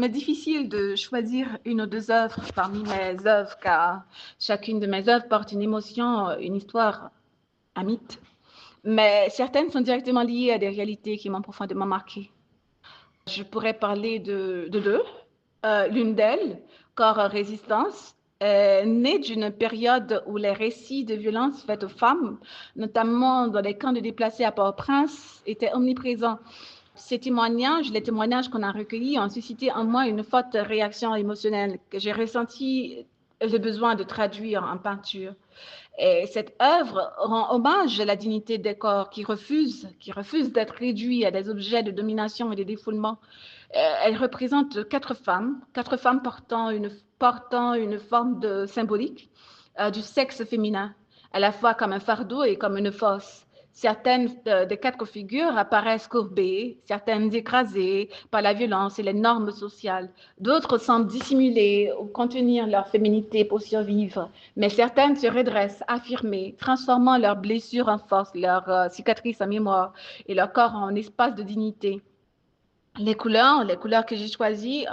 m'est difficile de choisir une ou deux œuvres parmi mes œuvres, car chacune de mes œuvres porte une émotion, une histoire, un mythe. Mais certaines sont directement liées à des réalités qui m'ont profondément marquée. Je pourrais parler de deux. L'une d'elles, Corps Résistance, est née d'une période où les récits de violences faites aux femmes, notamment dans les camps de déplacés à Port-au-Prince, étaient omniprésents. Ces témoignages, les témoignages qu'on a recueillis ont suscité en moi une forte réaction émotionnelle que j'ai ressenti le besoin de traduire en peinture. Et cette œuvre rend hommage à la dignité des corps qui refusent d'être réduits à des objets de domination et de défoulement. Elle représente quatre femmes portant une forme de symbolique du sexe féminin, à la fois comme un fardeau et comme une force. Certaines des quatre figures apparaissent courbées, certaines écrasées par la violence et les normes sociales. D'autres semblent dissimuler ou contenir leur féminité pour survivre, mais certaines se redressent, affirmées, transformant leurs blessures en force, leurs cicatrices en mémoire et leur corps en espace de dignité. Les couleurs que j'ai choisies,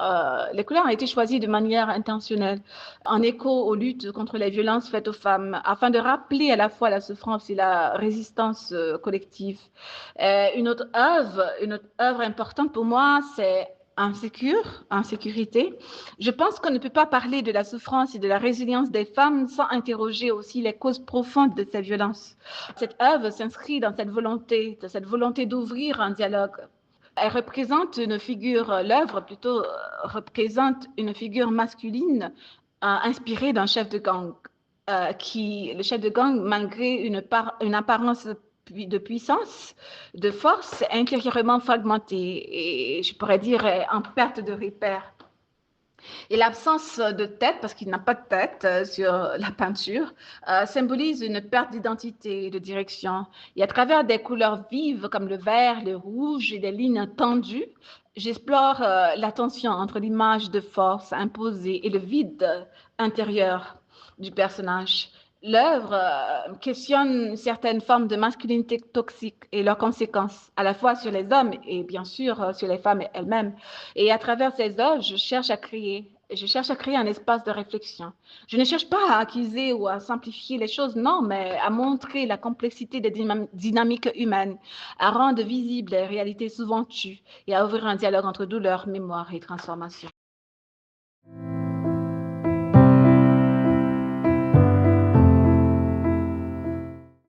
les couleurs ont été choisies de manière intentionnelle, en écho aux luttes contre les violences faites aux femmes, afin de rappeler à la fois la souffrance et la résistance collective. Une autre œuvre importante pour moi, c'est Insécurité. Je pense qu'on ne peut pas parler de la souffrance et de la résilience des femmes sans interroger aussi les causes profondes de ces violences. Cette œuvre s'inscrit dans cette volonté d'ouvrir un dialogue. L'œuvre plutôt représente une figure masculine inspirée d'un chef de gang, le chef de gang, malgré une apparence de puissance, de force, est intérieurement fragmenté et je pourrais dire en perte de repère. Et l'absence de tête, parce qu'il n'a pas de tête sur la peinture, symbolise une perte d'identité et de direction. Et à travers des couleurs vives comme le vert, le rouge et des lignes tendues, j'explore la tension entre l'image de force imposée et le vide intérieur du personnage. L'œuvre questionne certaines formes de masculinité toxique et leurs conséquences, à la fois sur les hommes et bien sûr sur les femmes elles-mêmes. Et à travers ces œuvres, je cherche à créer un espace de réflexion. Je ne cherche pas à accuser ou à simplifier les choses, non, mais à montrer la complexité des dynamiques humaines, à rendre visibles les réalités souvent tues et à ouvrir un dialogue entre douleur, mémoire et transformation.